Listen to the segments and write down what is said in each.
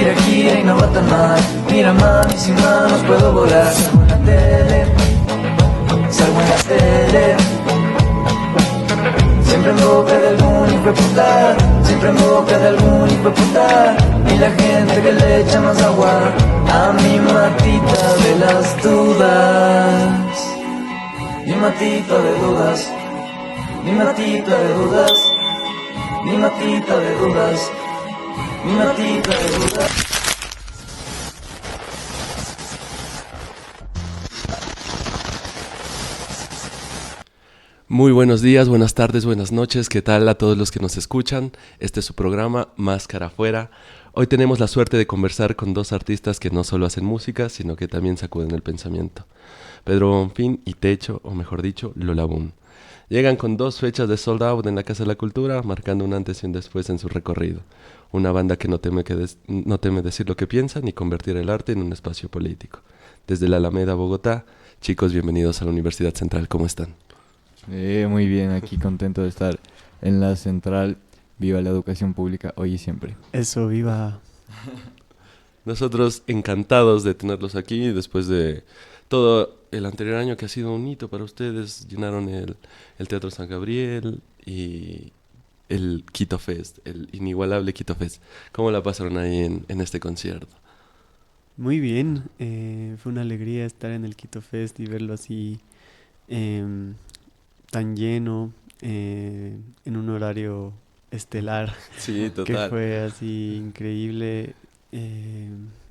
gira, gira y no va tan mal. Mira mami, sin manos puedo volar. Salgo en la tele, salgo en la tele. Siempre en boca de algún hijueputa, siempre en boca de algún hijueputa. Y la gente que le echa más agua a mi matita de las dudas. Mi matita de dudas, mi matita de dudas, mi matita de dudas, mi matita de dudas. Muy buenos días, buenas tardes, buenas noches. ¿Qué tal a todos los que nos escuchan? Este es su programa Máscara Afuera. Hoy tenemos la suerte de conversar con dos artistas que no solo hacen música, sino que también sacuden el pensamiento. Pedro Bonfín y Techo, o mejor dicho, Lola Boom. Llegan con 2 fechas de sold out en la Casa de la Cultura, marcando un antes y un después en su recorrido. Una banda que no teme decir lo que piensa ni convertir el arte en un espacio político. Desde la Alameda, Bogotá, chicos, bienvenidos a la Universidad Central. ¿Cómo están? Muy bien, aquí contento de estar en la Central. Viva la educación pública, hoy y siempre. Eso, viva. Nosotros encantados de tenerlos aquí después de todo el anterior año que ha sido un hito para ustedes. Llenaron el Teatro San Gabriel y el Quito Fest, el inigualable Quito Fest. ¿Cómo la pasaron ahí en este concierto? Muy bien, fue una alegría estar en el Quito Fest y verlo así tan lleno, en un horario estelar. Sí, Que total. fue así increíble.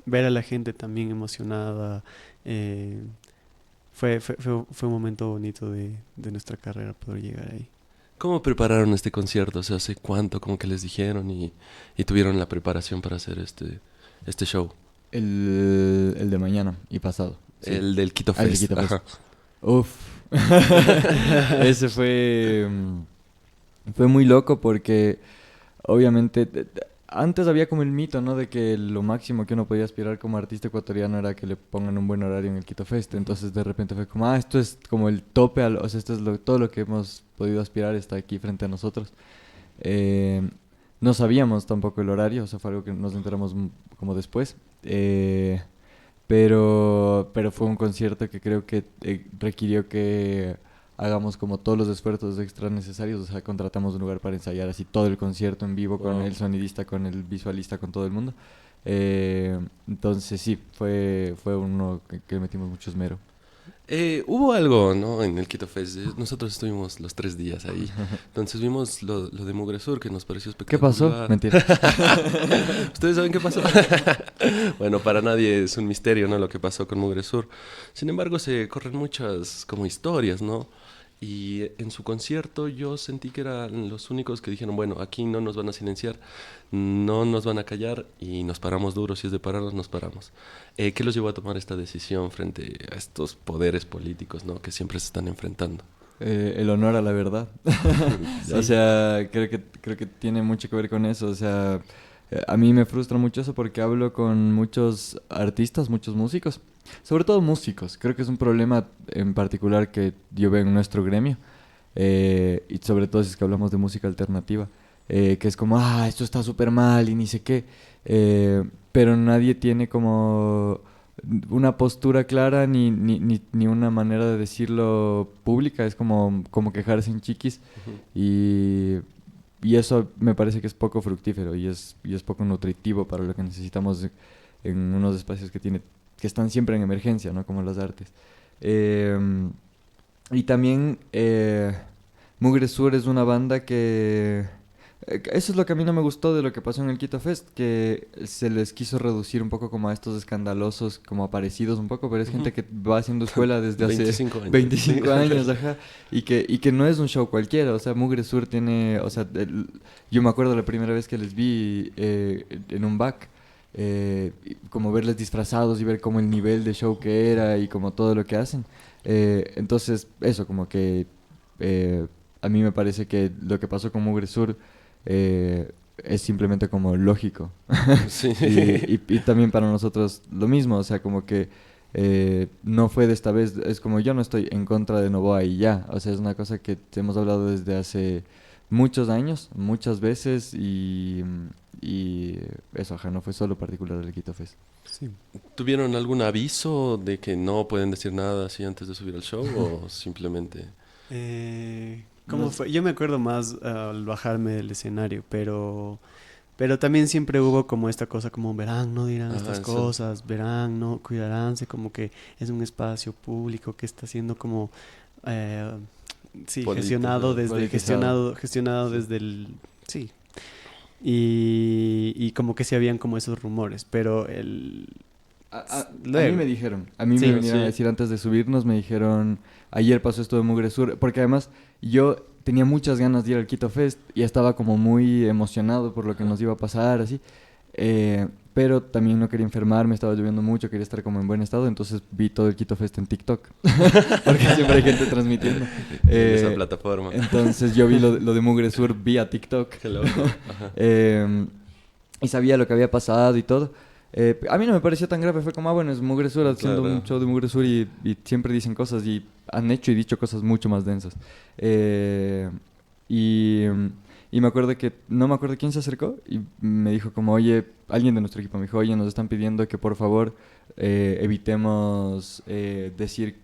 Ver a la gente también emocionada. Fue un momento bonito de nuestra carrera poder llegar ahí. ¿Cómo prepararon este concierto? O sea, ¿hace cuánto como que les dijeron y tuvieron la preparación para hacer este show? El de mañana y pasado. Sí. El del Quito El Fest. Quito Fest. Ajá. Uf. Ese fue muy loco porque obviamente antes había como el mito, ¿no? De que lo máximo que uno podía aspirar como artista ecuatoriano era que le pongan un buen horario en el Quito Fest. Entonces de repente fue como, esto es como el tope, o sea, esto es todo lo que hemos podido aspirar está aquí frente a nosotros. No sabíamos tampoco el horario, o sea, fue algo que nos enteramos como después. Pero fue un concierto que creo que requirió que hagamos como todos los esfuerzos extra necesarios. O sea, contratamos un lugar para ensayar así todo el concierto en vivo con el sonidista, con el visualista, con todo el mundo. Entonces sí, fue uno que metimos mucho esmero. Hubo algo, ¿no? En el Quito Fest. Nosotros estuvimos los 3 días ahí. Entonces vimos lo de Mugre Sur, que nos pareció ¿Qué espectacular. pasó? Mentira. ¿Ustedes saben qué pasó? Bueno, para nadie es un misterio, ¿no? Lo que pasó con Mugre Sur. Sin embargo, se corren muchas como historias, ¿no? Y en su concierto yo sentí que eran los únicos que dijeron, bueno, aquí no nos van a silenciar, no nos van a callar y nos paramos duros. Si es de pararnos, nos paramos. ¿Qué los llevó a tomar esta decisión frente a estos poderes políticos, ¿no? Que siempre se están enfrentando? El honor a la verdad. Sí. O sea, creo que tiene mucho que ver con eso. O sea, a mí me frustra mucho eso porque hablo con muchos artistas, muchos músicos. Sobre todo músicos. Creo que es un problema en particular que yo veo en nuestro gremio. Y sobre todo si es que hablamos de música alternativa. Que es como, esto está súper mal y ni sé qué. Pero nadie tiene como una postura clara ni una manera de decirlo pública. Es como quejarse en chiquis. Uh-huh. Y eso me parece que es poco fructífero y es poco nutritivo para lo que necesitamos en unos espacios que están siempre en emergencia, ¿no? Como las artes. Y también Mugre Sur es una banda que... eso es lo que a mí no me gustó de lo que pasó en el Quito Fest, que se les quiso reducir un poco como a estos escandalosos, como aparecidos un poco, pero es gente que va haciendo escuela desde hace 25 años, ajá, y que no es un show cualquiera. O sea, Mugre Sur tiene, o sea, yo me acuerdo la primera vez que les vi en un back, como verles disfrazados y ver como el nivel de show que era y como todo lo que hacen. Entonces, eso, como que a mí me parece que lo que pasó con Mugre Sur es simplemente como lógico. Sí. y también para nosotros lo mismo, o sea, como que no fue de esta vez, es como yo no estoy en contra de Novoa y ya, o sea, es una cosa que hemos hablado desde hace muchos años, muchas veces y eso, ajá, no fue solo particular del Quito Fest. Sí. ¿Tuvieron algún aviso de que no pueden decir nada así antes de subir al show o simplemente... ¿Cómo No fue? Yo me acuerdo más al bajarme del escenario, pero también siempre hubo como esta cosa como verán, no dirán Ajá, estas eso. cosas, verán, no cuidaránse, como que es un espacio público que está siendo como sí, gestionado desde Politizado. gestionado desde el sí. Y como que sí habían como esos rumores, pero A luego. mí me dijeron, a mí Sí, me vinieron sí. a decir antes de subirnos, me dijeron, ayer pasó esto de Mugre Sur, porque además yo tenía muchas ganas de ir al Quito Fest y estaba como muy emocionado por lo que nos iba a pasar, así, pero también no quería enfermarme, estaba lloviendo mucho, quería estar como en buen estado, entonces vi todo el Quito Fest en TikTok, porque siempre hay gente transmitiendo. en esa plataforma? Entonces yo vi lo de Mugre Sur vía TikTok. Qué loco. Ajá. Y sabía lo que había pasado y todo. A mí no me pareció tan grave, fue como, bueno, es Mugre Sur haciendo Claro. un show de Mugre Sur y siempre dicen cosas y han hecho y dicho cosas mucho más densas. Y, y me acuerdo que, no me acuerdo quién se acercó y me dijo como, oye, alguien de nuestro equipo me dijo, oye, nos están pidiendo que por favor evitemos decir,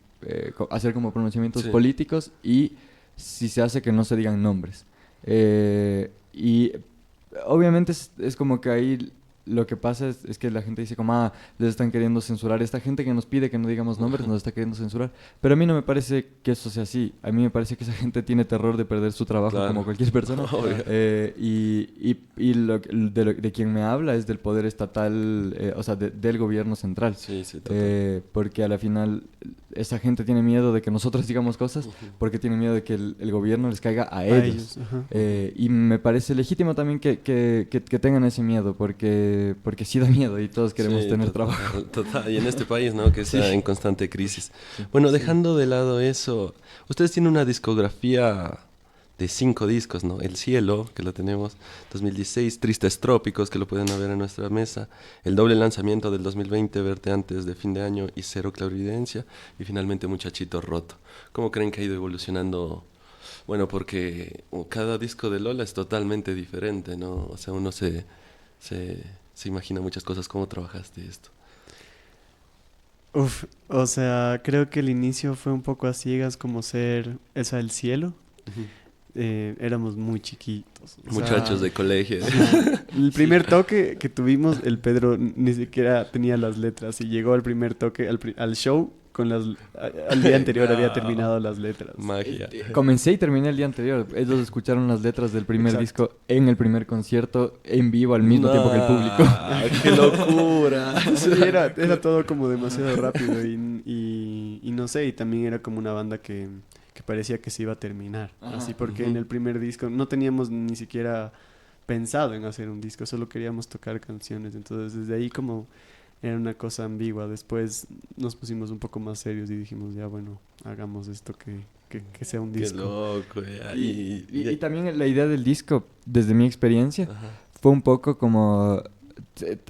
hacer como pronunciamientos Sí. políticos y si se hace que no se digan nombres. Y obviamente es como que ahí lo que pasa es que la gente dice como, les están queriendo censurar. Esta gente que nos pide que no digamos nombres nos está queriendo censurar. Pero a mí no me parece que eso sea así. A mí me parece que esa gente tiene terror de perder su trabajo Claro. como cualquier persona. Obvio. De quien me habla es del poder estatal, o sea, del gobierno central. Sí, sí, total. Porque a la final esa gente tiene miedo de que nosotros digamos cosas porque tiene miedo de que el gobierno les caiga a ellos. Ajá. Y me parece legítimo también que tengan ese miedo porque sí da miedo y todos queremos Sí, tener total, trabajo. Total, y en este país, ¿no? Que está en constante crisis. Bueno, dejando de lado eso, ustedes tienen una discografía de 5 discos, ¿no? El Cielo, que lo tenemos, 2016, Tristes Trópicos, que lo pueden ver en nuestra mesa, el doble lanzamiento del 2020, Verte antes de fin de año y Cero Clarividencia, y finalmente Muchachito Roto. ¿Cómo creen que ha ido evolucionando? Bueno, porque cada disco de Lola es totalmente diferente, ¿no? O sea, uno se imagina muchas cosas. ¿Cómo trabajaste esto? Uf, o sea, creo que el inicio fue un poco a ciegas como ser esa el cielo. Éramos muy chiquitos. O sea, Muchachos de colegio. el primer toque que tuvimos, el Pedro ni siquiera tenía las letras y llegó al primer toque al show con al día anterior había terminado las letras. Magia. Comencé y terminé el día anterior. Ellos escucharon las letras del primer Exacto. disco en el primer concierto en vivo al mismo tiempo que el público. ¡Qué locura! Sí, era todo como demasiado rápido y no sé, y también era como una banda que parecía que se iba a terminar. Ajá. Así porque Ujú. en el primer disco no teníamos ni siquiera pensado en hacer un disco, solo queríamos tocar canciones. Entonces desde ahí como era una cosa ambigua. Después nos pusimos un poco más serios y dijimos, ya bueno, hagamos esto que sea un ¡Qué disco. loco! Y también la idea del disco, desde mi experiencia, Ajá. fue un poco como...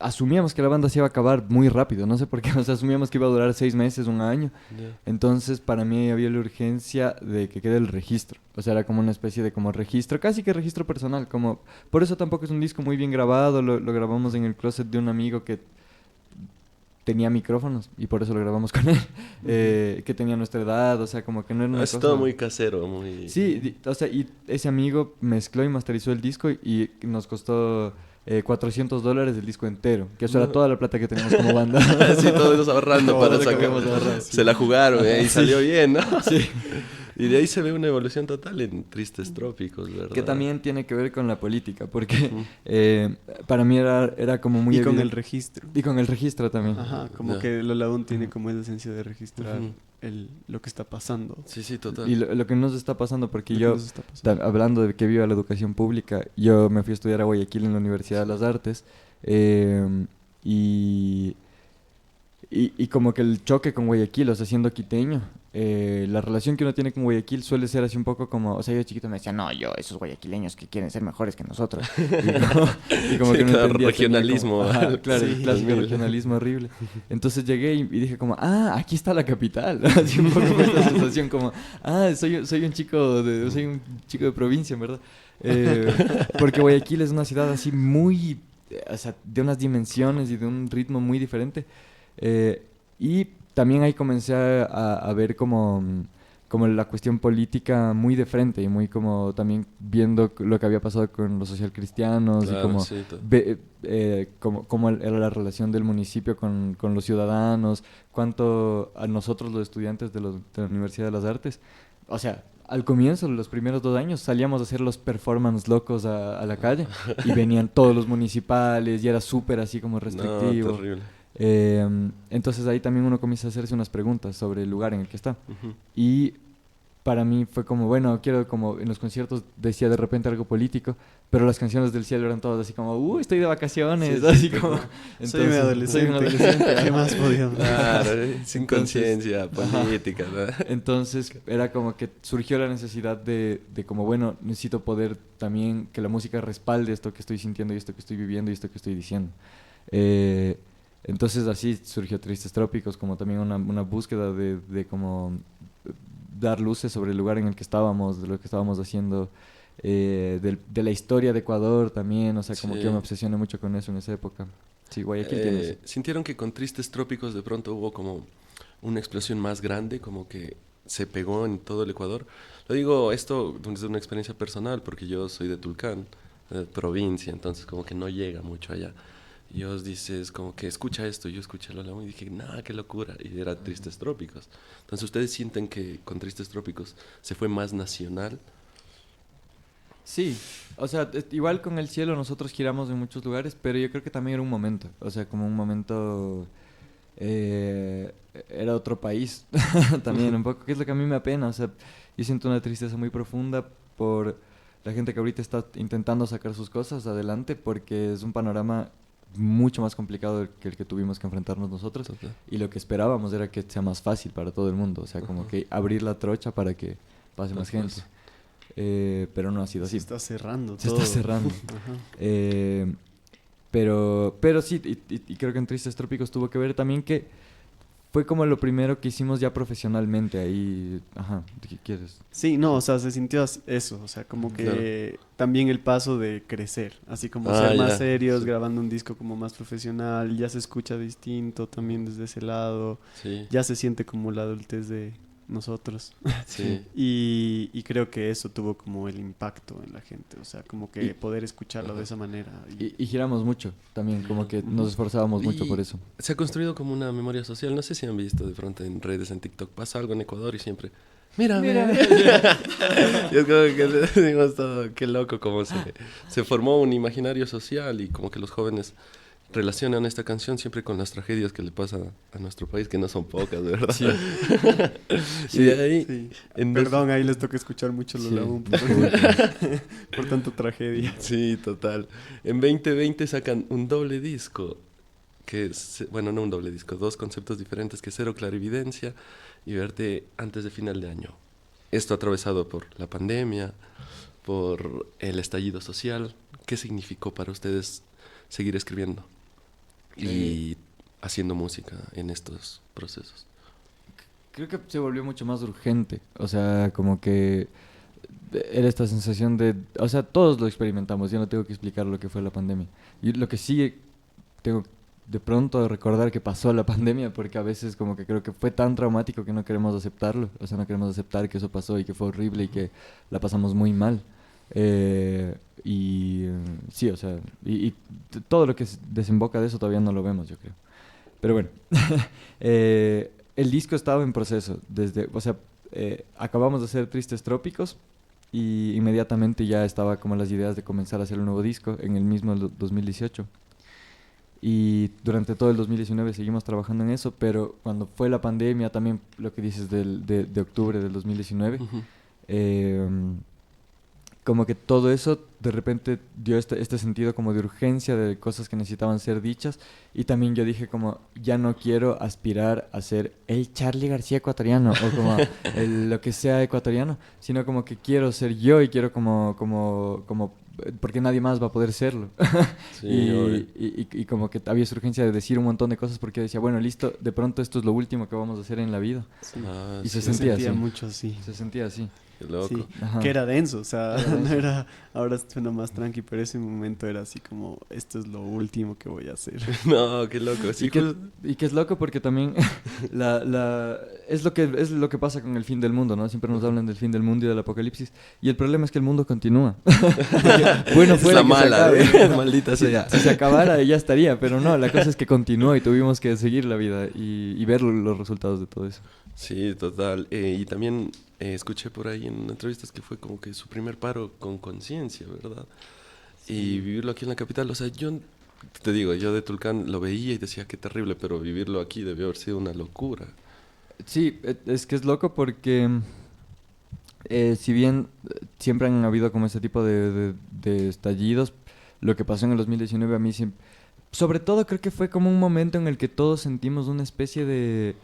asumíamos que la banda se iba a acabar muy rápido, no sé por qué, o sea, asumíamos que iba a durar 6 meses, un año. Ya. Entonces, para mí había la urgencia de que quede el registro. O sea, era como una especie de como registro, casi que registro personal. Como por eso tampoco es un disco muy bien grabado. Lo grabamos en el closet de un amigo que tenía micrófonos y por eso lo grabamos con él. Que tenía nuestra edad, o sea, como que no era una Es cosa... todo muy casero, muy... Sí, o sea, y ese amigo mezcló y masterizó el disco y nos costó $400 el disco entero. Que eso era No. toda la plata que teníamos como banda. Sí, todos ahorrando Todo para lo que sacar. habíamos ahorrado, sí. Se la jugaron, y Sí. salió bien, ¿no? Sí. Y de ahí se ve una evolución total en Tristes Trópicos, ¿verdad? Que también tiene que ver con la política, porque Ujú. para mí era como muy Y con el evidente. registro. Y con el registro también. Ajá, como Ya. que Lola aún tiene como esa esencia de registrar Ujú. lo que está pasando. Sí, sí, total. Y lo que nos está pasando, porque Lo que yo, nos está pasando. hablando de que viva la educación pública, yo me fui a estudiar a Guayaquil en la Universidad de las Artes, y como que el choque con Guayaquil, o sea, siendo quiteño, la relación que uno tiene con Guayaquil suele ser así un poco como, o sea, yo de chiquito me decía, no, esos guayaquileños que quieren ser mejores que nosotros. Y como Sí, que no claro, entendía, tenía regionalismo. como- ajá, claro, el Sí, clásico horrible. regionalismo horrible. Entonces llegué y dije como, aquí está la capital. Así un poco fue esta sensación como, soy un chico de provincia, en verdad. Porque Guayaquil es una ciudad así muy o sea, de unas dimensiones y de un ritmo muy diferente. Y también ahí comencé a ver como la cuestión política muy de frente y muy como también viendo lo que había pasado con los socialcristianos y Claro, como, sí, cómo era la relación del municipio con los ciudadanos, cuánto a nosotros los estudiantes de la Universidad de las Artes, o sea, al comienzo, los primeros 2 años, salíamos a hacer los performance locos a la calle y venían todos los municipales y era súper así como no, restrictivo. terrible. Entonces ahí también uno comienza a hacerse unas preguntas sobre el lugar en el que está. Ujú. Y para mí fue como, bueno, quiero como en los conciertos decía de repente algo político, pero las canciones del cielo eran todas así como, estoy de vacaciones, Sí, así sí, como... Soy un adolescente. Soy un adolescente. ¿Qué más podíamos? Claro, sin Entonces, conciencia política, ¿no? Entonces era como que surgió la necesidad de como, bueno, necesito poder también que la música respalde esto que estoy sintiendo y esto que estoy viviendo y esto que estoy diciendo. Entonces así surgió Tristes Trópicos, como también una búsqueda de como dar luces sobre el lugar en el que estábamos, de lo que estábamos haciendo, de la historia de Ecuador también, o sea, como Sí. que yo me obsesioné mucho con eso en esa época. Sí, Guayaquil tiene eso. ¿Sintieron que con Tristes Trópicos de pronto hubo como una explosión más grande, como que se pegó en todo el Ecuador? Lo digo esto desde una experiencia personal, porque yo soy de Tulcán, provincia, entonces como que no llega mucho allá. Y os dices como que escucha esto, yo escuché Lola y dije, nah, qué locura, y era Tristes Trópicos. Entonces, ¿ustedes sienten que con Tristes Trópicos se fue más nacional? Sí, o sea, igual con el cielo nosotros giramos en muchos lugares, pero yo creo que también era un momento, o sea, como un momento, era otro país también un poco, que es lo que a mí me apena, o sea, yo siento una tristeza muy profunda por la gente que ahorita está intentando sacar sus cosas adelante, porque es un panorama mucho más complicado que el que tuvimos que enfrentarnos nosotros, Total. y lo que esperábamos era que sea más fácil para todo el mundo, o sea, como Ajá. que abrir la trocha para que pase más Pues, gente. Pero no ha sido Se así. está cerrando Se todo. está cerrando. Ajá. Pero sí, y creo que en Tristes Trópicos tuvo que ver también que fue como lo primero que hicimos ya profesionalmente ahí. Ajá, ¿qué quieres? Sí, no, o sea, se sintió eso, o sea, como que también el paso de crecer, así como Ah, ser más ya, serios, sí. grabando un disco como más profesional, ya se escucha distinto también desde ese lado, Sí, ya se siente como la adultez de nosotros. sí. Y creo que eso tuvo como el impacto en la gente, o sea, como que Y- poder escucharlo de esa manera. Y giramos mucho también, como que nos esforzábamos mucho Y por eso. se ha construido como una memoria social. No sé si han visto de pronto en redes, en TikTok, pasa algo en Ecuador y siempre, mira, mira. Y es como que decimos todo, qué loco como se formó un imaginario social y como que los jóvenes relacionan esta canción siempre con las tragedias que le pasan a nuestro país, que no son pocas, de verdad. Sí. Y de ahí, Sí. en dos- Perdón, ahí les toca escuchar mucho Sí, Lola por tanto tragedia. Sí, total. En 2020 sacan un doble disco, que es, bueno, no un doble disco, dos conceptos diferentes, que es Cero Clarividencia y Verte antes de final de año. Esto atravesado por la pandemia, por el estallido social. ¿Qué significó para ustedes seguir escribiendo y haciendo música en estos procesos? Creo que se volvió mucho más urgente. O sea, como que era esta sensación de... O sea, todos lo experimentamos. Yo no tengo que explicar lo que fue la pandemia. Y lo que sí tengo de pronto recordar que pasó la pandemia, porque a veces como que creo que fue tan traumático que no queremos aceptarlo. O sea, no queremos aceptar que eso pasó y que fue horrible y que la pasamos muy mal. Sí, o sea, todo lo que desemboca de eso todavía no lo vemos, yo creo. Pero bueno, el disco estaba en proceso. O sea, acabamos de hacer Tristes Trópicos y inmediatamente ya estaba como las ideas de comenzar a hacer un nuevo disco en el mismo 2018. Y durante todo el 2019 seguimos trabajando en eso, pero cuando fue la pandemia, también lo que dices de octubre del 2019, Ujú. como que todo eso de repente dio este sentido como de urgencia de cosas que necesitaban ser dichas, y también yo dije como ya no quiero aspirar a ser el Charly García ecuatoriano o como lo que sea ecuatoriano, sino como que quiero ser yo y quiero como porque nadie más va a poder serlo. Sí, obvio. Y como que había esa urgencia de decir un montón de cosas porque decía, bueno, listo, de pronto esto es lo último que vamos a hacer en la vida. Sí. Ah, Y se sí. sentía así. mucho así. Se sentía así. Qué loco. Sí, Ajá. que era denso, o sea, Era denso. no era, ahora suena más tranqui, pero ese momento era así como, esto es lo último que voy a hacer. No, qué loco. Sí, Y que es loco porque también es lo que pasa con el fin del mundo, ¿no? Siempre nos hablan del fin del mundo y del apocalipsis. Y el problema es que el mundo continúa. Bueno, es fuera la que se mala, acabe. maldita sea. Si se acabara ya estaría, pero no, la cosa es que continuó y tuvimos que seguir la vida y ver los resultados de todo eso. Sí, total. Y también escuché por ahí en entrevistas que fue como que su primer paro con conciencia, ¿verdad? Y vivirlo aquí en la capital, o sea, yo te digo, yo de Tulcán lo veía y decía qué terrible, pero vivirlo aquí debió haber sido una locura. Sí, es que es loco porque si bien siempre han habido como ese tipo de estallidos, lo que pasó en el 2019 a mí sobre todo creo que fue como un momento en el que todos sentimos una especie de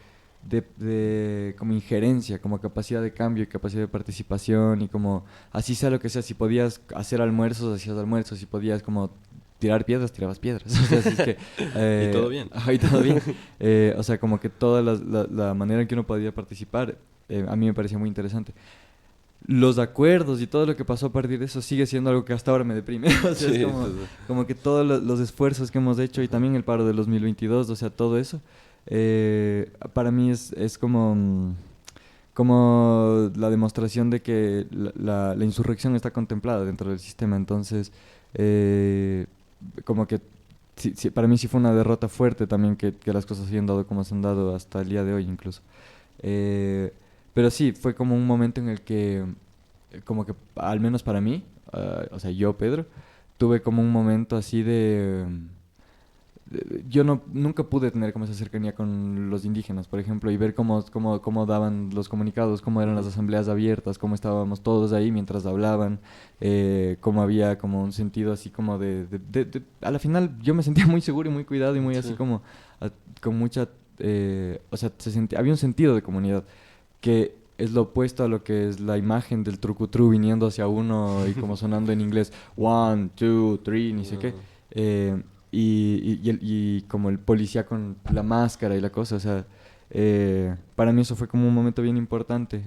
como injerencia, como capacidad de cambio y capacidad de participación y como así sea lo que sea, si podías hacer almuerzos, hacías almuerzos, si podías como tirar piedras, tirabas piedras. O sea, así es que, Y todo bien. ajá, y todo bien. O sea, como que toda la manera en que uno podía participar, a mí me parecía muy interesante. Los acuerdos y todo lo que pasó a partir de eso sigue siendo algo que hasta ahora me deprime. O sea, Sí, es como, total. como que todos los esfuerzos que hemos hecho y también el paro del 2022, o sea, todo eso, para mí es como, como la demostración de que la insurrección está contemplada dentro del sistema. Entonces, eh, como que para mí sí fue una derrota fuerte también que las cosas hayan dado como se han dado hasta el día de hoy incluso. Eh, pero sí, fue como un momento en el que, como que, al menos para mí, o sea, yo, Pedro, tuve como un momento así yo nunca pude tener como esa cercanía con los indígenas, por ejemplo, y ver cómo daban los comunicados, cómo eran las asambleas abiertas, cómo estábamos todos ahí mientras hablaban, cómo había como un sentido así como a la final yo me sentía muy seguro y muy cuidado y muy así Sí. como con mucha, o sea, había un sentido de comunidad que es lo opuesto a lo que es la imagen del trucutru viniendo hacia uno y como sonando en inglés, one, two, three, ni sé qué. Ajá. Eh, y como el policía con la máscara y la cosa, o sea, para mí eso fue como un momento bien importante,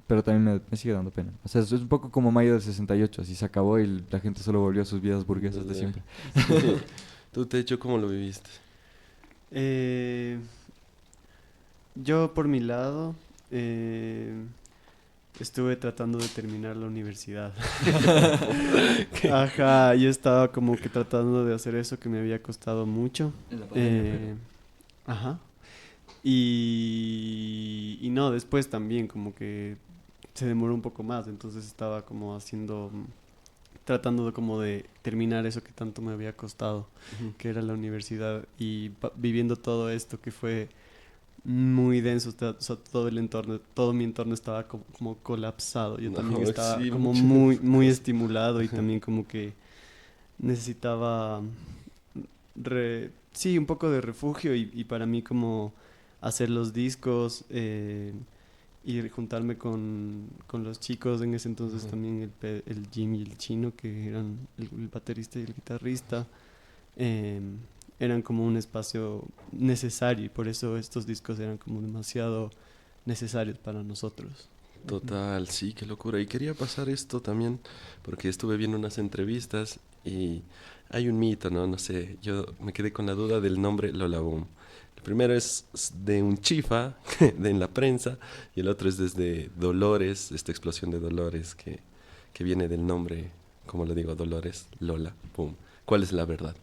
pero también me sigue dando pena. O sea, es un poco como Mayo del 68, así se acabó y la gente solo volvió a sus vidas burguesas de siempre. Sí. ¿Tú, Techo, cómo lo viviste? Eh, yo por mi lado estuve tratando de terminar la universidad. Ajá, yo estaba como que tratando de hacer eso que me había costado mucho. Eh, ajá. Y no, después también como que se demoró un poco más, entonces estaba como haciendo, tratando de como de terminar eso que tanto me había costado, Ujú. que era la universidad y viviendo todo esto que fue muy denso, o sea, todo el entorno, todo mi entorno estaba como colapsado, yo No, también estaba sí, como mucho. muy estimulado y también como que necesitaba, sí, un poco de refugio y para mí como hacer los discos y juntarme con los chicos en ese entonces Ajá. también el Jim y el Chino que eran el baterista y el guitarrista eran como un espacio necesario y por eso estos discos eran como demasiado necesarios para nosotros. Total, sí, qué locura. Y quería pasar esto también, porque estuve viendo unas entrevistas y hay un mito, ¿no? No sé, yo me quedé con la duda del nombre Lola Boom. El primero es de un chifa en la prensa y el otro es desde Dolores, esta explosión de Dolores que viene del nombre, como le digo, Dolores, Lola Boom. ¿Cuál es la verdad?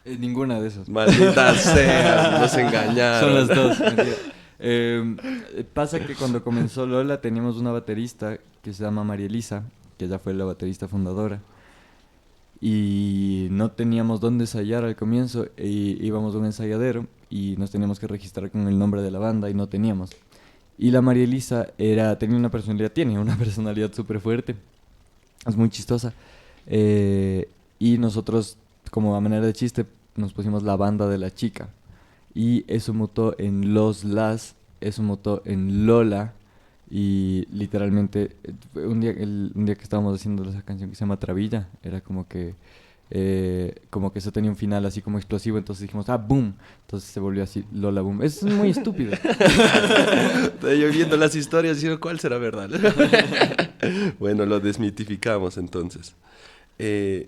Ninguna de esas. Maldita sea, nos Son engañaron. las dos. Mentira. Pasa que cuando comenzó Lola teníamos una baterista que se llama María Elisa, que ella fue la baterista fundadora. Y no teníamos dónde ensayar al comienzo y íbamos a un ensayadero y nos teníamos que registrar con el nombre de la banda y no teníamos. Y la María Elisa tiene una personalidad súper fuerte, es muy chistosa. Y nosotros, como a manera de chiste, nos pusimos la banda de la chica. Y eso mutó en eso mutó en Lola. Y literalmente, un día que estábamos haciendo esa canción que se llama Travilla, era como que como que eso tenía un final así como explosivo, entonces dijimos, ah, boom, entonces se volvió así Lola Boom. Es muy estúpido. Yo viendo las historias diciendo cuál será verdad. Bueno, lo desmitificamos entonces.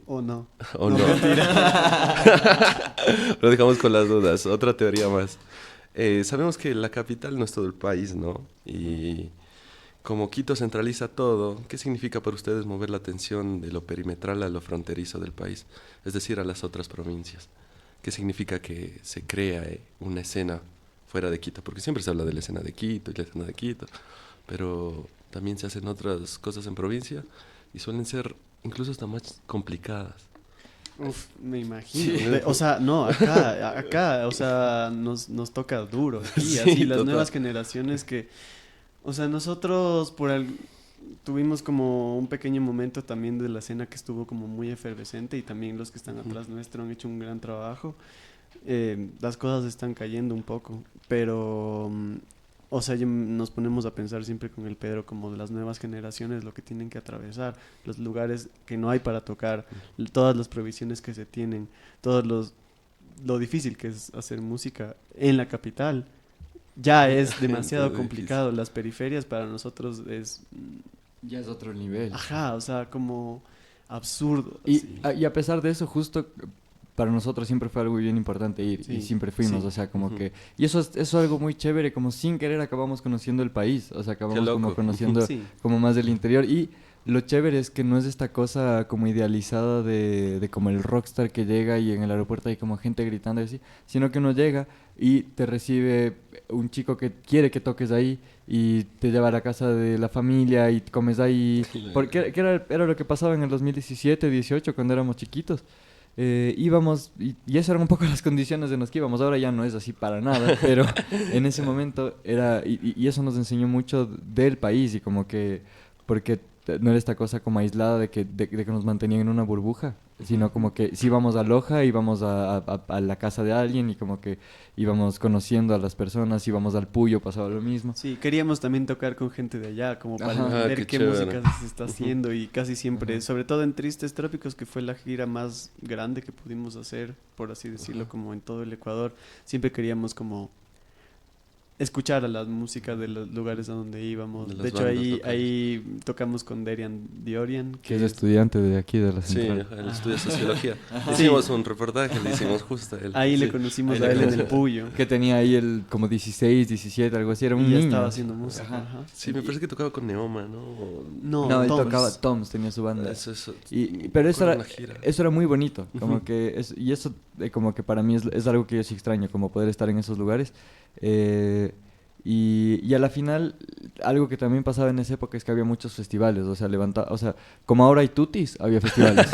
¿O no? ¿O no? Lo dejamos con las dudas. Otra teoría más. Sabemos que la capital no es todo el país, ¿no? Y como Quito centraliza todo, ¿qué significa para ustedes mover la atención de lo perimetral a lo fronterizo del país? Es decir, a las otras provincias. ¿Qué significa que se crea una escena fuera de Quito? Porque siempre se habla de la escena de Quito y la escena de Quito, pero también se hacen otras cosas en provincia y suelen ser incluso hasta más complicadas. Uf, me imagino. O sea, no, acá, o sea, nos toca duro aquí, Sí, así las total. nuevas generaciones que, o sea, nosotros tuvimos como un pequeño momento también de la escena que estuvo como muy efervescente y también los que están atrás nuestro han hecho un gran trabajo. Las cosas están cayendo un poco, pero, o sea, nos ponemos a pensar siempre con el Pedro como de las nuevas generaciones, lo que tienen que atravesar, los lugares que no hay para tocar, todas las provisiones que se tienen, lo difícil que es hacer música en la capital. Ya es demasiado Todo complicado. Las periferias para nosotros es, Ya es otro nivel. ajá, o sea, como absurdo. Y, así. y a pesar de eso, justo para nosotros siempre fue algo bien importante ir Sí, y siempre fuimos, sí. o sea, como Ujú. que... Y eso es algo muy chévere, como sin querer acabamos conociendo el país, o sea, acabamos como loco. conociendo Sí. como más del interior y lo chévere es que no es esta cosa como idealizada de como el rockstar que llega y en el aeropuerto hay como gente gritando y así, sino que uno llega y te recibe un chico que quiere que toques ahí y te lleva a la casa de la familia y comes ahí, porque que era lo que pasaba en el 2017, 18 cuando éramos chiquitos. Íbamos, y esas eran un poco las condiciones en las que íbamos, ahora ya no es así para nada, pero en ese momento era, y eso nos enseñó mucho del país y como que, porque no era esta cosa como aislada de que nos mantenían en una burbuja, sino como que si íbamos a Loja, íbamos a la casa de alguien y como que íbamos conociendo a las personas, íbamos al Puyo, pasaba lo mismo. Sí, queríamos también tocar con gente de allá, como para Ajá. entender Qué qué chévere. música se está haciendo y casi siempre, Ajá. sobre todo en Tristes Trópicos, que fue la gira más grande que pudimos hacer, por así decirlo, como en todo el Ecuador, siempre queríamos como escuchar a la música de los lugares a donde íbamos. De las De hecho, bandas ahí, locales. ahí tocamos con Derian Diorian, Que es estudiante de aquí, de la Sí, central. él estudia sociología. Sí. Hicimos un reportaje, le hicimos justo a él. ahí le Sí. conocimos Ahí a le él en el conocimos. Puyo. Que tenía ahí el como 16, 17, algo así, era un Y ya niño. estaba haciendo música. Ajá. Ajá. Sí, me parece que tocaba con Neoma, ¿no? No, No, él Toms. tocaba Toms, tenía su banda. Eso. Pero eso Recuerdo era, una gira. eso era muy bonito, como Ujú. que y eso como que para mí es algo que yo sí extraño, como poder estar en esos lugares. Y a la final, algo que también pasaba en esa época es que había muchos festivales, o sea, como ahora hay tutis, había festivales.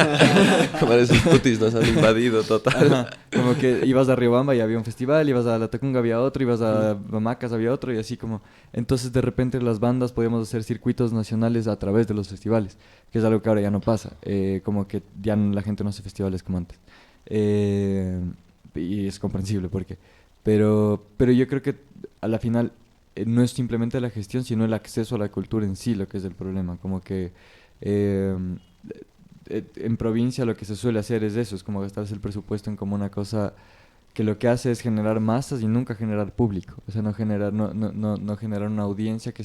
Como esos putis nos han invadido total. Ajá, como que ibas a Riobamba y había un festival, ibas a La Tacunga había otro, ibas a Mamacas había otro y así como... Entonces de repente las bandas podíamos hacer circuitos nacionales a través de los festivales, que es algo que ahora ya no pasa, como que ya la gente no hace festivales como antes. Y es comprensible porque... Pero yo creo que a la final no es simplemente la gestión, sino el acceso a la cultura en sí lo que es el problema. Como que en provincia lo que se suele hacer es eso, es como gastarse el presupuesto en como una cosa que lo que hace es generar masas y nunca generar público. O sea, no generar una audiencia que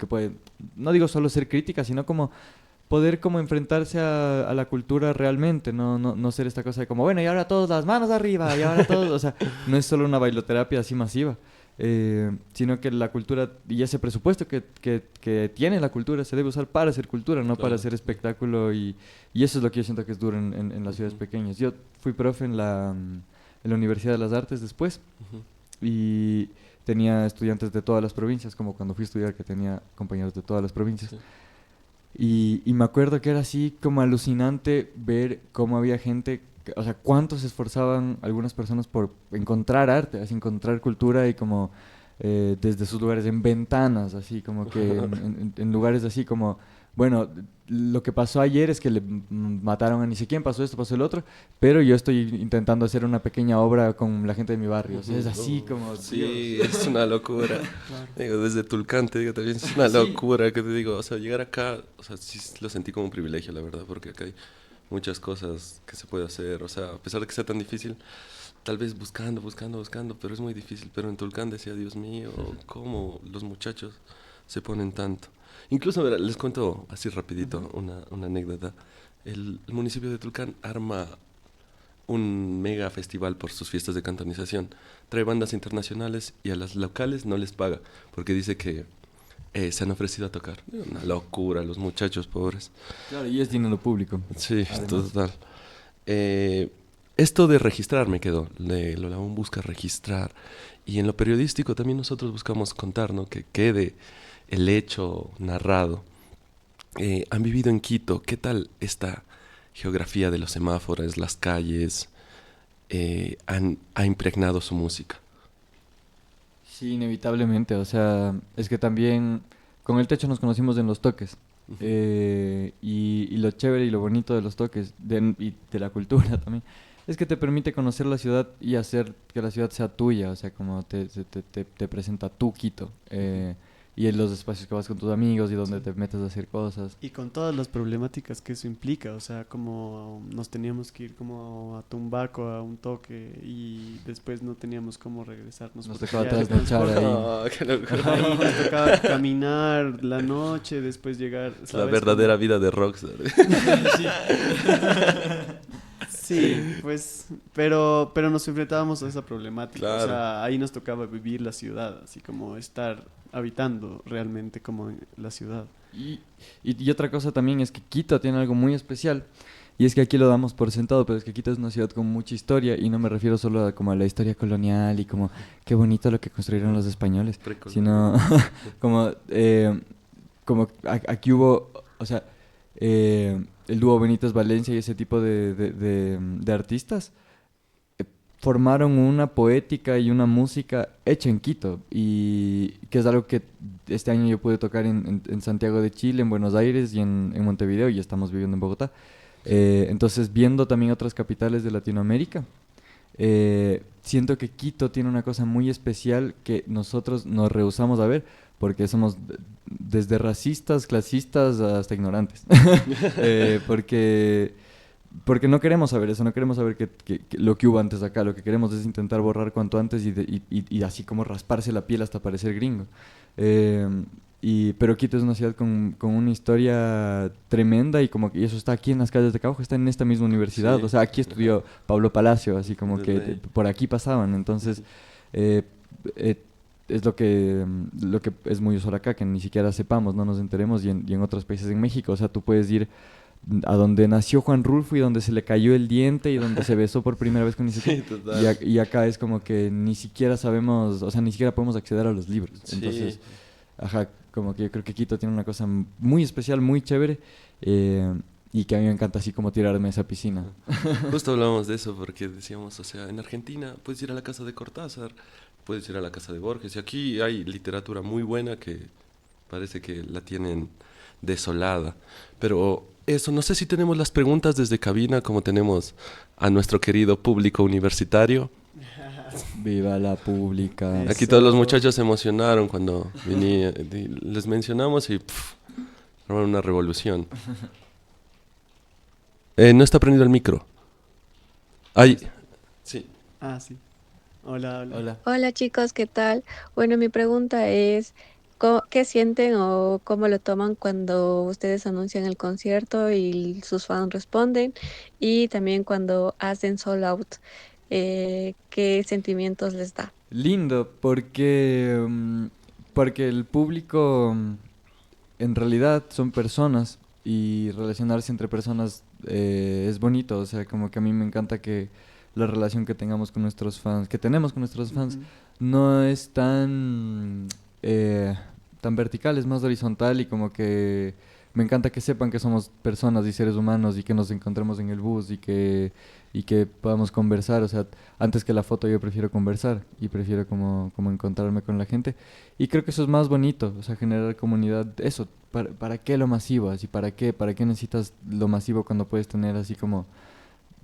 puede, no digo solo ser crítica, sino como poder como enfrentarse a la cultura realmente, no ser esta cosa de como, bueno, y ahora todos las manos arriba, y ahora todos, o sea, no es solo una bailoterapia así masiva, sino que la cultura y ese presupuesto que tiene la cultura se debe usar para hacer cultura, no para Claro. hacer espectáculo y eso es lo que yo siento que es duro en las ciudades pequeñas. Yo fui profe en la Universidad de las Artes después Ujú. y tenía estudiantes de todas las provincias, como cuando fui a estudiar que tenía compañeros de todas las provincias. Sí. Y me acuerdo que era así como alucinante ver cómo había gente, o sea, cuánto se esforzaban algunas personas por encontrar arte, así encontrar cultura y como desde sus lugares, en ventanas, así como que en lugares así como, bueno, lo que pasó ayer es que le mataron a ni sé quién, pasó esto, pasó el otro, pero yo estoy intentando hacer una pequeña obra con la gente de mi barrio, o sea, es así como... Sí, es una locura. Claro. Digo, desde Tulcán te digo también, es una Sí. locura que te digo, o sea, llegar acá, o sea, sí lo sentí como un privilegio, la verdad, porque acá hay muchas cosas que se puede hacer. O sea, a pesar de que sea tan difícil, tal vez buscando, pero es muy difícil. Pero en Tulcán decía, Dios mío, ¿cómo los muchachos se ponen tanto? Incluso, verá, les cuento así rapidito una anécdota. El municipio de Tulcán arma un mega festival por sus fiestas de cantonización. Trae bandas internacionales y a las locales no les paga, porque dice que se han ofrecido a tocar. Una locura, los muchachos pobres. Claro, y es dinero público. Sí, Además. total. Esto de registrar me quedó. Lolabón busca registrar. Y en lo periodístico también nosotros buscamos contar, ¿no? Que quede el hecho narrado. Han vivido en Quito. ¿Qué tal esta geografía de los semáforos, las calles? Ha impregnado su música. Sí, inevitablemente. O sea, es que también con el techo nos conocimos en los toques. Y lo chévere y lo bonito de los toques y de la cultura también es que te permite conocer la ciudad y hacer que la ciudad sea tuya, o sea, como te presenta tu Quito, y en los espacios que vas con tus amigos y donde te metes a hacer cosas. Y con todas las problemáticas que eso implica, o sea, como nos teníamos que ir como a Tumbaco a un toque y después no teníamos cómo regresarnos. Nos porque tocaba ya el trasnochar transporte- ahí. Oh, qué locura. Ahí nos tocaba caminar la noche, después llegar. La ¿sabes? verdadera Como- vida de rockstar. Sí, pues, pero nos enfrentábamos a esa problemática. Claro. O sea, ahí nos tocaba vivir la ciudad, así como estar habitando realmente como en la ciudad. Y otra cosa también es que Quito tiene algo muy especial. Y es que aquí lo damos por sentado, pero es que Quito es una ciudad con mucha historia y no me refiero solo a, como a la historia colonial y como qué bonito lo que construyeron los españoles, sino como aquí hubo, o sea, el dúo Benítez Valencia y ese tipo de artistas formaron una poética y una música hecha en Quito, y que es algo que este año yo pude tocar en Santiago de Chile, en Buenos Aires y en Montevideo, y estamos viviendo en Bogotá. Entonces, viendo también otras capitales de Latinoamérica, siento que Quito tiene una cosa muy especial que nosotros nos rehusamos a ver, porque somos desde racistas, clasistas hasta ignorantes. Porque no queremos saber eso, no queremos saber que lo que hubo antes acá. Lo que queremos es intentar borrar cuanto antes y así como rasparse la piel hasta parecer gringo. Pero Quito es una ciudad con una historia tremenda, y eso está aquí en las calles de Caujo, está en esta misma universidad. Sí. O sea, aquí estudió Pablo Palacio, así como que Desde ahí. por aquí pasaban. Entonces, es lo que es muy usual acá, que ni siquiera sepamos, no nos enteremos, y en otros países en México. O sea, tú puedes ir a donde nació Juan Rulfo y donde se le cayó el diente y donde se besó por primera vez con ni Sí, total. y acá es como que ni siquiera sabemos, o sea, ni siquiera podemos acceder a los libros. Sí. Entonces, ajá, como que yo creo que Quito tiene una cosa muy especial, muy chévere, y que a mí me encanta así como tirarme a esa piscina. Justo hablábamos de eso porque decíamos, o sea, en Argentina puedes ir a la casa de Cortázar, puedes ir a la casa de Borges, y aquí hay literatura muy buena que parece que la tienen desolada. Pero eso, no sé si tenemos las preguntas desde cabina, como tenemos a nuestro querido público universitario. Viva la pública. Eso. Aquí todos los muchachos se emocionaron cuando venía, les mencionamos y formaron una revolución. No está prendido el micro. Ay, sí. Ah, sí. Hola, hola. Hola. Hola chicos, ¿qué tal? Bueno, mi pregunta es, ¿qué sienten o cómo lo toman cuando ustedes anuncian el concierto y sus fans responden? Y también cuando hacen sold out, ¿qué sentimientos les da? Lindo, porque el público en realidad son personas, y relacionarse entre personas es bonito. O sea, como que a mí me encanta que la relación que tengamos con nuestros fans, que tenemos con nuestros fans, Ujú. no es tan vertical, es más horizontal, y como que me encanta que sepan que somos personas y seres humanos y que nos encontremos en el bus y que podamos conversar. O sea, antes que la foto yo prefiero conversar y prefiero como encontrarme con la gente, y creo que eso es más bonito, o sea, generar comunidad. Eso, ¿para qué lo masivo? Así, ¿para qué necesitas lo masivo cuando puedes tener así como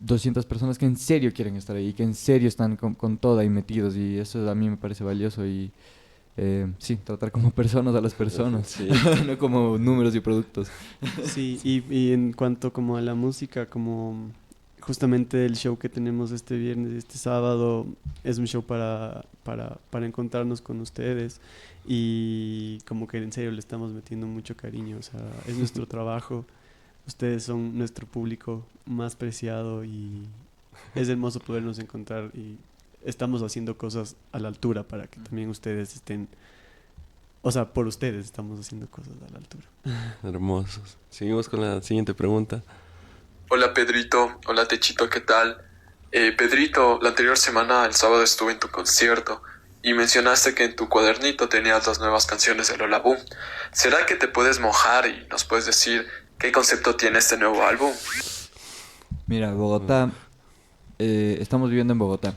200 personas que en serio quieren estar ahí, que en serio están con todo ahí metidos? Y eso a mí me parece valioso, Sí, tratar como personas a las personas, Sí. no como números y productos. Sí, y en cuanto como a la música, como justamente el show que tenemos este viernes y este sábado es un show para encontrarnos con ustedes y como que en serio le estamos metiendo mucho cariño, o sea, es nuestro trabajo, ustedes son nuestro público más preciado y es hermoso podernos encontrar y estamos haciendo cosas a la altura para que también ustedes estén, o sea, por ustedes estamos haciendo cosas a la altura. Hermosos. Seguimos con la siguiente pregunta. Hola Pedrito, hola Techito, ¿qué tal? Pedrito, la anterior semana, el sábado, estuve en tu concierto y mencionaste que en tu cuadernito tenías las nuevas canciones de Lola Boom. ¿Será que te puedes mojar y nos puedes decir qué concepto tiene este nuevo álbum? Mira, Bogotá, estamos viviendo en Bogotá.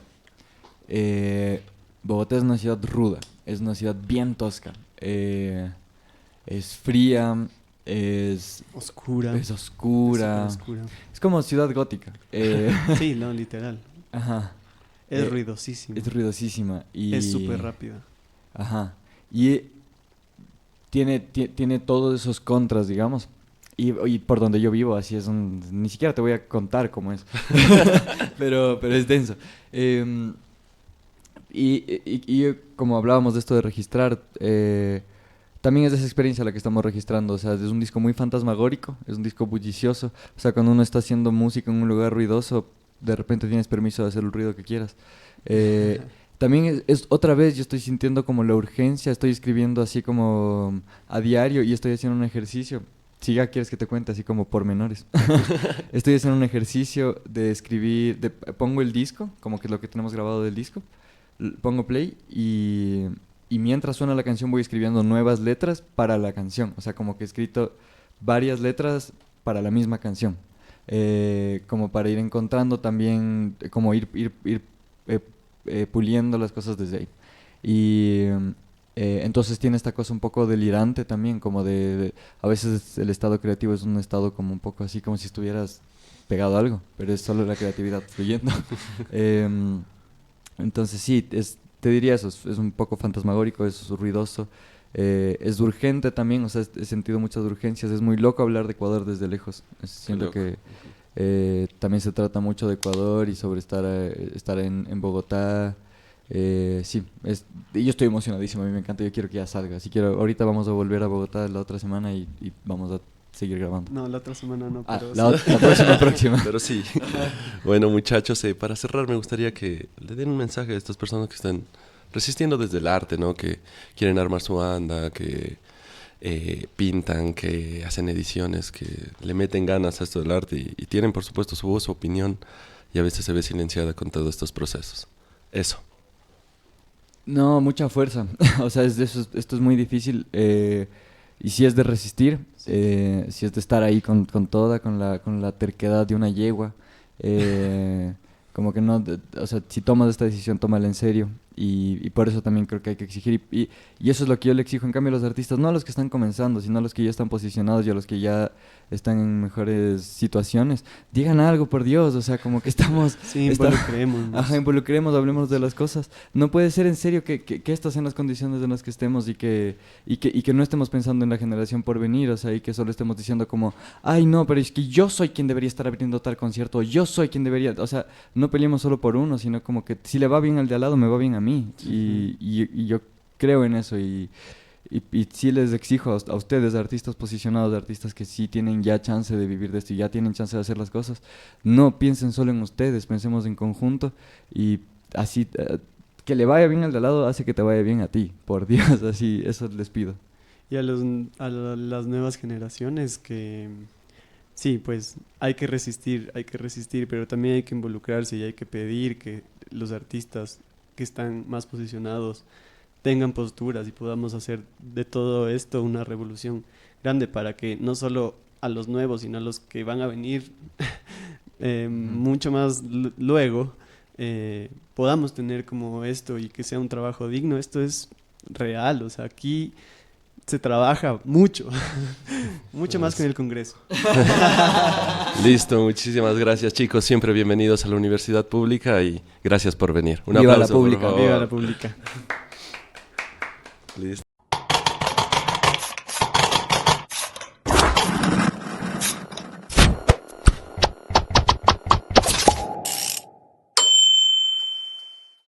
Bogotá es una ciudad ruda, es una ciudad bien tosca. Es fría, Oscura. es oscura. Es súper oscura. Es como ciudad gótica. Sí, no, literal. Ajá. Es ruidosísimo. Es ruidosísima. Y, Es súper rápida. Ajá. Y tiene todos esos contras, digamos. Y por donde yo vivo, así es ni siquiera te voy a contar cómo es. pero es denso. Y como hablábamos de esto de registrar, también es esa experiencia la que estamos registrando. O sea, es un disco muy fantasmagórico, es un disco bullicioso. O sea, cuando uno está haciendo música en un lugar ruidoso, de repente tienes permiso de hacer el ruido que quieras. También otra vez yo estoy sintiendo como la urgencia, estoy escribiendo así como a diario y estoy haciendo un ejercicio. Si ya quieres que te cuente así como pormenores. Estoy haciendo un ejercicio de escribir, pongo el disco, como que es lo que tenemos grabado del disco, pongo play y mientras suena la canción voy escribiendo nuevas letras para la canción. O sea, como que he escrito varias letras para la misma canción. Como para ir encontrando también, como ir puliendo las cosas desde ahí. Y entonces tiene esta cosa un poco delirante también, como a veces el estado creativo es un estado como un poco así, como si estuvieras pegado a algo, pero es solo la creatividad fluyendo. Entonces sí, te diría eso, es un poco fantasmagórico, es ruidoso, es urgente también, o sea, he sentido muchas urgencias, es muy loco hablar de Ecuador desde lejos. Siento que también se trata mucho de Ecuador y sobre estar en Bogotá. Sí, yo estoy emocionadísimo, a mí me encanta, yo quiero que ya salga. Así quiero, ahorita vamos a volver a Bogotá la otra semana y vamos a seguir grabando. No, la otra semana no, pero La próxima. Pero sí. Bueno, muchachos, para cerrar me gustaría que le den un mensaje a estas personas que están resistiendo desde el arte, ¿no? Que quieren armar su banda, que pintan, que hacen ediciones, que le meten ganas a esto del arte y tienen, por supuesto, su voz, su opinión y a veces se ve silenciada con todos estos procesos. Eso. No, mucha fuerza. O sea, esto es muy difícil. Y si es de resistir, si es de estar ahí con la terquedad de una yegua. Como que no, o sea, si tomas esta decisión, tómala en serio. Y por eso también creo que hay que exigir. Y eso es lo que yo le exijo, en cambio, a los artistas, no a los que están comenzando, sino a los que ya están posicionados y a los que ya están en mejores situaciones. Digan algo, por Dios, o sea, como que estamos... sí, involucremos. Ajá, involucremos, hablemos de las cosas. No puede ser en serio que estas sean las condiciones en las que estemos y que no estemos pensando en la generación por venir, o sea, y que solo estemos diciendo como, ay, no, pero es que yo soy quien debería estar abriendo tal concierto, o yo soy quien debería... O sea, no peleemos solo por uno, sino como que si le va bien al de al lado, me va bien a mí. Y yo creo en eso y sí les exijo a ustedes, artistas posicionados, artistas que sí tienen ya chance de vivir de esto y ya tienen chance de hacer las cosas, no piensen solo en ustedes, pensemos en conjunto y así que le vaya bien al de al lado hace que te vaya bien a ti, por Dios, así, eso les pido. Y a las nuevas generaciones que sí, pues hay que resistir, pero también hay que involucrarse y hay que pedir que los artistas que están más posicionados tengan posturas y podamos hacer de todo esto una revolución grande para que no solo a los nuevos, sino a los que van a venir mucho más luego, podamos tener como esto y que sea un trabajo digno. Esto es real, o sea, aquí se trabaja mucho, mucho más que en el Congreso. Listo, muchísimas gracias, chicos. Siempre bienvenidos a la Universidad Pública y gracias por venir. Un Viva aplauso, la pública. por favor. Viva la pública. Listo.